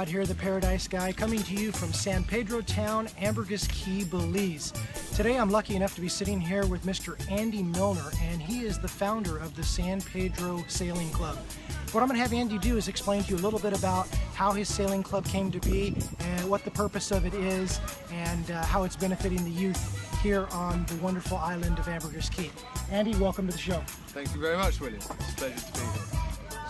Chad here, the Paradise Guy, coming to you from San Pedro Town, Ambergris Caye Belize. Today I'm lucky enough to be sitting here with Mr. Andy Milner, and he is the founder of the San Pedro Sailing Club. What I'm going to have Andy do is explain to you a little bit about how his sailing club came to be and what the purpose of it is and how it's benefiting the youth here on the wonderful island of Ambergris Caye. Andy, welcome to the show. Thank you very much, William. It's a pleasure to be here.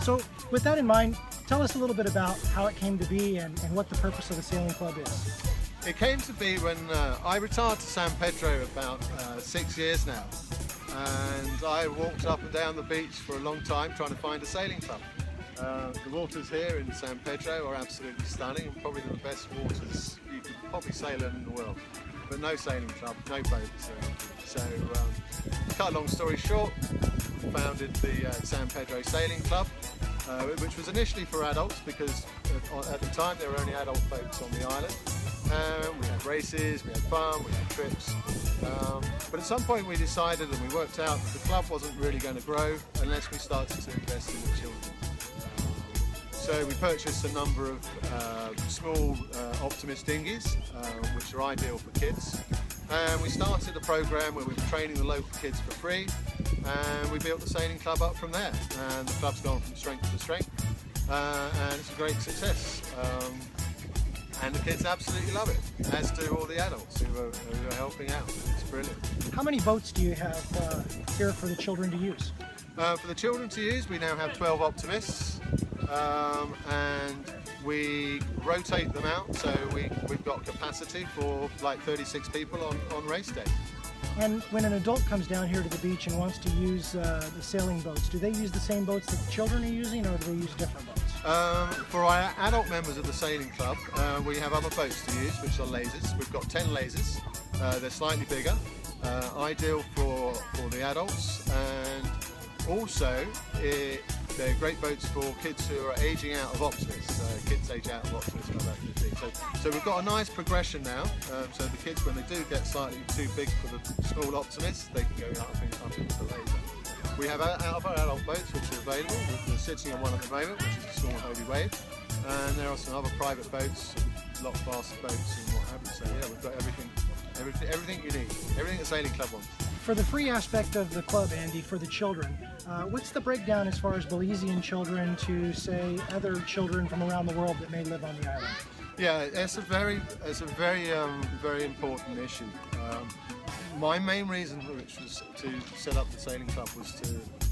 So with that in mind, tell us a little bit about how it came to be and what the purpose of the sailing club is. It came to be when I retired to San Pedro about 6 years now, and I walked up and down the beach for a long time trying to find a sailing club. The waters here in San Pedro are absolutely stunning and probably the best waters you could probably sail in the world, but no sailing club, no boats. So to cut a long story short, founded the San Pedro Sailing Club, which was initially for adults because at the time there were only adult boats on the island. We had races, we had fun, we had trips, but at some point we decided and we worked out that the club wasn't really going to grow unless we started to invest in the children. So we purchased a number of small Optimist dinghies, which are ideal for kids. And we started a program where we were training the local kids for free, and we built the sailing club up from there. And the club's gone from strength to strength, and it's a great success. And the kids absolutely love it, as do all the adults who are helping out. It's brilliant. How many boats do you have here for the children to use? For the children to use, we now have 12 Optimists, and we rotate them out, so we've got capacity for like 36 people on race day. And when an adult comes down here to the beach and wants to use the sailing boats, do they use the same boats that the children are using, or do they use different boats? For our adult members of the sailing club, we have other boats to use, which are lasers. We've got 10 lasers. They're slightly bigger, ideal for the adults, and also they're great boats for kids who are aging out of Optimists. Kids age out of Optimists by about 15. So we've got a nice progression now. So the kids, when they do get slightly too big for the small Optimists, they can go up into the laser. We have other adult boats which are available. We're sitting on one at the moment, which is a small Holy Wave. And there are some other private boats, lock fast boats and what have you. So yeah, we've got everything you need, everything a sailing club wants. For the free aspect of the club, Andy, for the children, what's the breakdown as far as Belizean children to, say, other children from around the world that may live on the island? Yeah, it's a very important issue. My main reason, which was to set up the sailing club,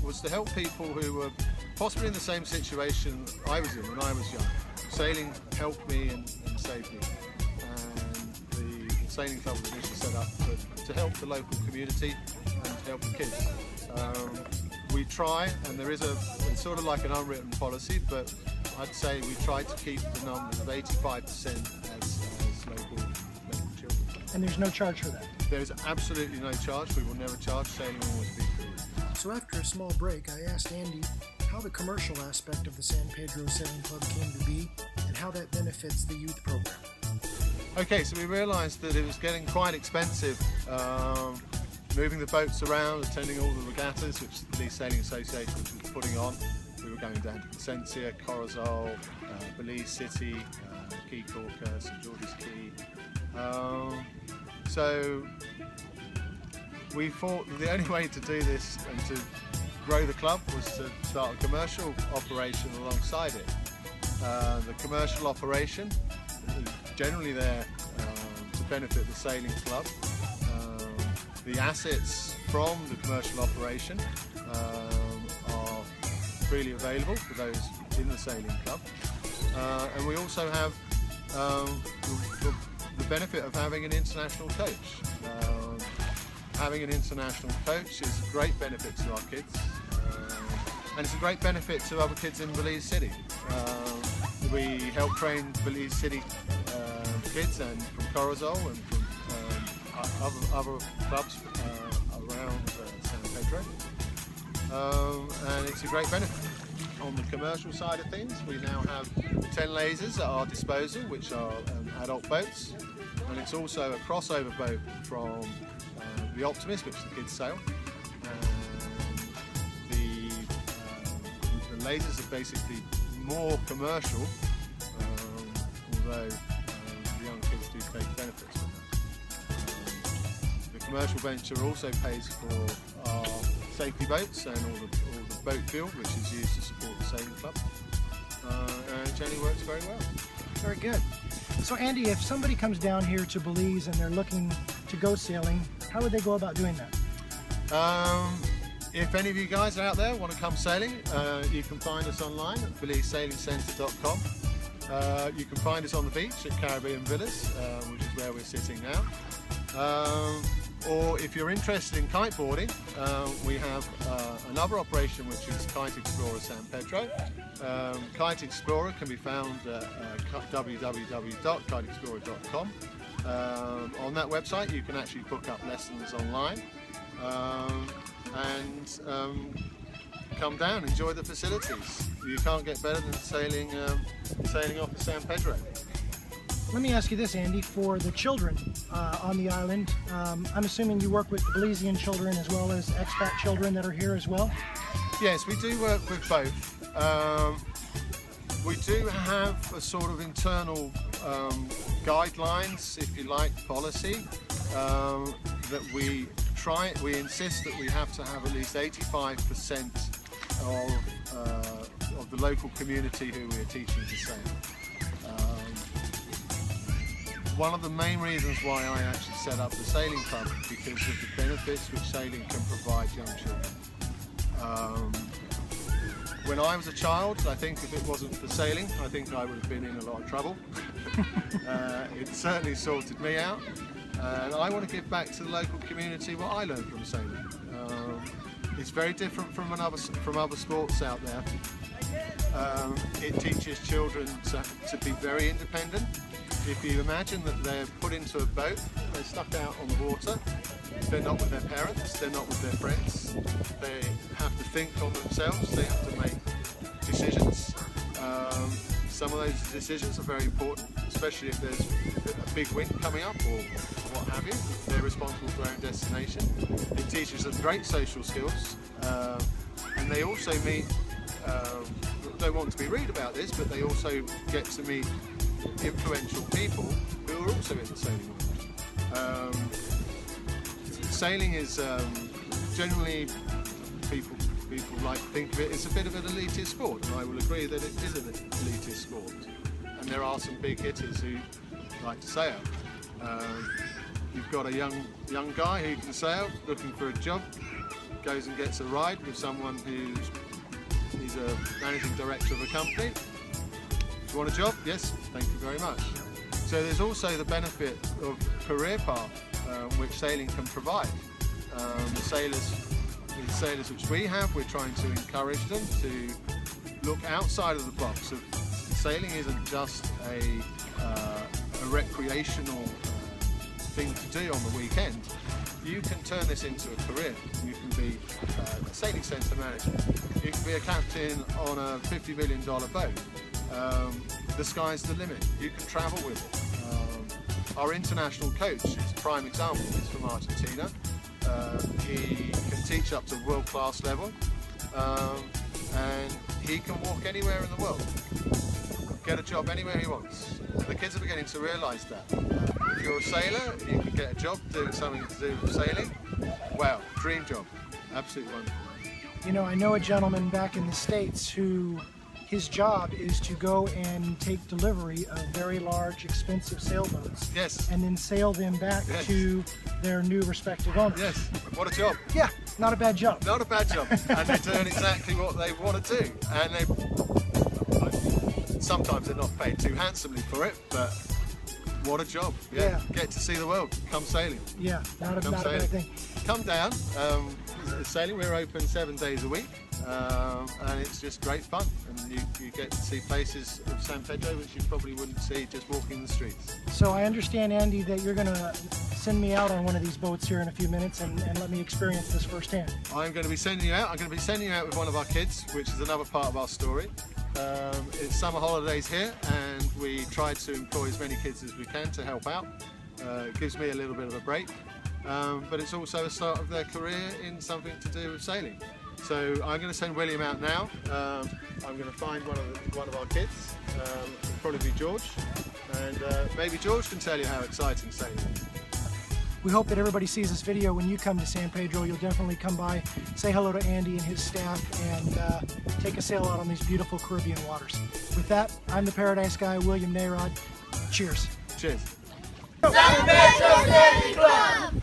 was to help people who were possibly in the same situation I was in when I was young. Sailing helped me and saved me. And the sailing club was initially set up to help the local community and to help the kids. We try, and it's sort of like an unwritten policy, but I'd say we try to keep the numbers of 85% as local children. And there's no charge for that? There is absolutely no charge. We will never charge. Sailing will always be free. So after a small break, I asked Andy how the commercial aspect of the San Pedro Sailing Club came to be and how that benefits the youth program. Okay, so we realised that it was getting quite expensive moving the boats around, attending all the regattas which the Belize Sailing Association was putting on. We were going down to Placencia, Corozal, Belize City, Caye Caulker, St George's Caye. So we thought that the only way to do this and to grow the club was to start a commercial operation alongside it. The commercial operation is generally there to benefit the sailing club. The assets from the commercial operation are freely available for those in the sailing club. And we also have the benefit of having an international coach. Having an international coach is a great benefit to our kids, and it's a great benefit to other kids in Belize City. We help train Belize City kids and from Corozal and from other clubs around San Pedro, and it's a great benefit. On the commercial side of things, we now have 10 lasers at our disposal, which are adult boats, and it's also a crossover boat from the Optimist, which the kids sail. And the lasers are basically more commercial, although the young kids do take benefits from that. The commercial venture also pays for our safety boats and all the boat fuel, which is used to support the sailing club, and it generally works very well. Very good. So Andy, if somebody comes down here to Belize and they're looking to go sailing, how would they go about doing that? If any of you guys are out there want to come sailing, you can find us online at BelizeSailingCentre.com. You can find us on the beach at Caribbean Villas, which is where we're sitting now. Or if you're interested in kiteboarding, we have another operation which is Kite Explorer San Pedro. Kite Explorer can be found at www.kiteexplorer.com. On that website you can actually book up lessons online and come down, enjoy the facilities. You can't get better than sailing off of San Pedro. Let me ask you this, Andy, for the children on the island, I'm assuming you work with Belizean children as well as expat children that are here as well? Yes, we do work with both. We do have a sort of internal guidelines, if you like, policy that we insist that we have to have at least 85% of the local community who we are teaching to sail. One of the main reasons why I actually set up the sailing club is because of the benefits which sailing can provide young children. When I was a child, I think if it wasn't for sailing, I think I would have been in a lot of trouble. It certainly sorted me out, and I want to give back to the local community what I learned from sailing. It's very different from other sports out there. It teaches children to be very independent. If you imagine that they're put into a boat, they're stuck out on the water, they're not with their parents, they're not with their friends, they have to think on themselves, they have to make decisions. Some of those decisions are very important, especially if there's a big wind coming up or what have you. They're responsible for their own destination. It teaches them great social skills, and they also meet, don't want to be rude about this, but they also get to meet influential people who are also in the sailing world. Sailing is generally, people like to think of it as a bit of an elitist sport, and I will agree that it is an elitist sport. And there are some big hitters who like to sail. You've got a young guy who can sail, looking for a job, goes and gets a ride with someone he's a managing director of a company. Do you want a job? Yes, thank you very much. So there's also the benefit of career path which sailing can provide. The sailors which we have, we're trying to encourage them to look outside of the box. Sailing isn't just a recreational thing to do on the weekend. You can turn this into a career. You can be a sailing centre manager. You can be a captain on a $50 million boat. The sky's the limit. You can travel with it. Our international coach is a prime example. He's from Argentina. He can teach up to world-class level, and he can walk anywhere in the world, get a job anywhere he wants. The kids are beginning to realise that. If you're a sailor, you can get a job doing something to do with sailing. Wow, dream job. Absolutely wonderful. You know, I know a gentleman back in the States who his job is to go and take delivery of very large, expensive sailboats. Yes. And then sail them back to their new respective owners. Yes. What a job. Yeah, not a bad job. Not a bad job. And they're doing exactly what they want to do. And sometimes they're not paid too handsomely for it, but what a job. Yeah. Get to see the world. Come sailing. Yeah, not a bad thing. Come down. Sailing, we're open 7 days a week, and it's just great fun, and you get to see places of San Pedro which you probably wouldn't see just walking the streets. So I understand, Andy, that you're going to send me out on one of these boats here in a few minutes and let me experience this firsthand. I'm going to be sending you out. I'm going to be sending you out with one of our kids, which is another part of our story. It's summer holidays here, and we try to employ as many kids as we can to help out. It gives me a little bit of a break. But it's also a start of their career in something to do with sailing. So I'm going to send William out now. I'm going to find one of our kids. It'll probably be George. and maybe George can tell you how exciting sailing is. We hope that everybody sees this video when you come to San Pedro. You'll definitely come by, say hello to Andy and his staff, and take a sail out on these beautiful Caribbean waters. With that, I'm the Paradise Guy, William Nayrod. Cheers. Cheers. San Pedro Sailing Club!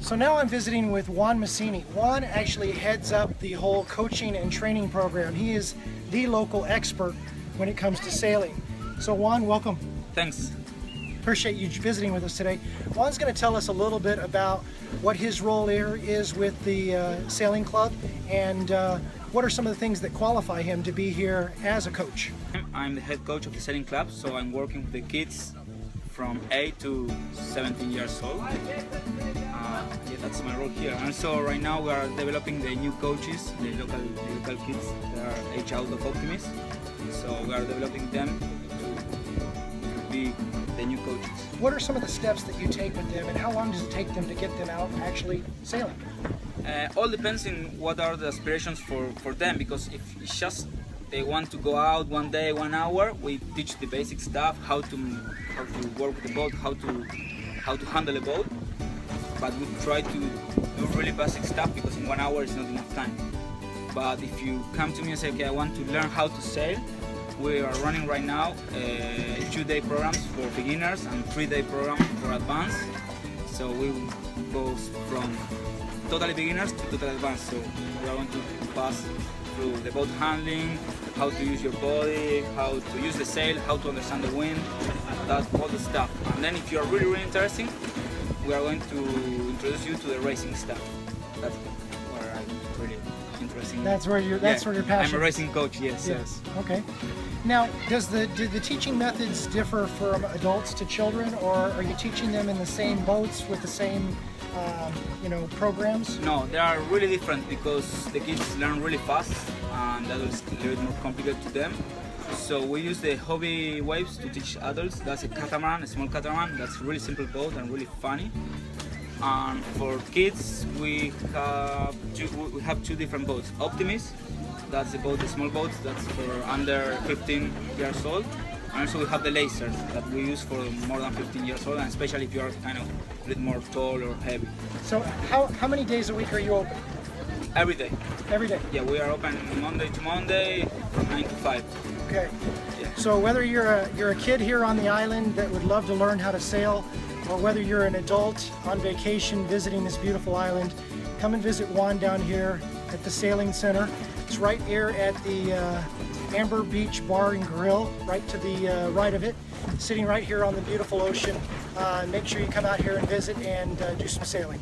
So now I'm visiting with Juan Mazzini. Juan actually heads up the whole coaching and training program. He is the local expert when it comes to sailing. So Juan, welcome. Thanks. Appreciate you visiting with us today. Juan's going to tell us a little bit about what his role here is with the sailing club and what are some of the things that qualify him to be here as a coach. I'm the head coach of the sailing club, so I'm working with the kids from 8 to 17 years old. Yeah, that's my role here. And so right now we are developing the new coaches, the local kids that are age out of optimists. So we are developing them to be the new coaches. What are some of the steps that you take with them and how long does it take them to get them out actually sailing? All depends on what are the aspirations for them, because if it's just they want to go out one day, 1 hour, we teach the basic stuff, how to work with the boat, how to handle a boat. But we try to do really basic stuff because in 1 hour is not enough time. But if you come to me and say, okay, I want to learn how to sail, we are running right now 2-day programs for beginners and 3-day program for advanced. So we go from totally beginners to totally advanced. So we are going to pass through the boat handling, how to use your body, how to use the sail, how to understand the wind, that's all the stuff. And then if you are really interested, we are going to introduce you to the racing stuff. That's where I'm really interested. That's where you're. That's where your passion. I'm a racing coach. Yes. Yes. Okay. Now, do the teaching methods differ from adults to children, or are you teaching them in the same boats with the same, programs? No, they are really different because the kids learn really fast, and that is a little bit more complicated to them. So we use the hobby waves to teach adults. That's a catamaran, a small catamaran. That's a really simple boat and really funny. And for kids, we have two different boats. Optimist, that's the boat, the small boats, that's for under 15 years old. And also we have the lasers that we use for more than 15 years old, and especially if you are kind of a little more tall or heavy. So how many days a week are you open? Every day. Every day? Yeah, we are open Monday to Monday from 9 to 5. Okay. Yeah. So whether you're a kid here on the island that would love to learn how to sail, or whether you're an adult on vacation visiting this beautiful island, come and visit Juan down here at the Sailing Center. It's right here at the Amber Beach Bar and Grill, right to the right of it, sitting right here on the beautiful ocean. Make sure you come out here and visit and do some sailing.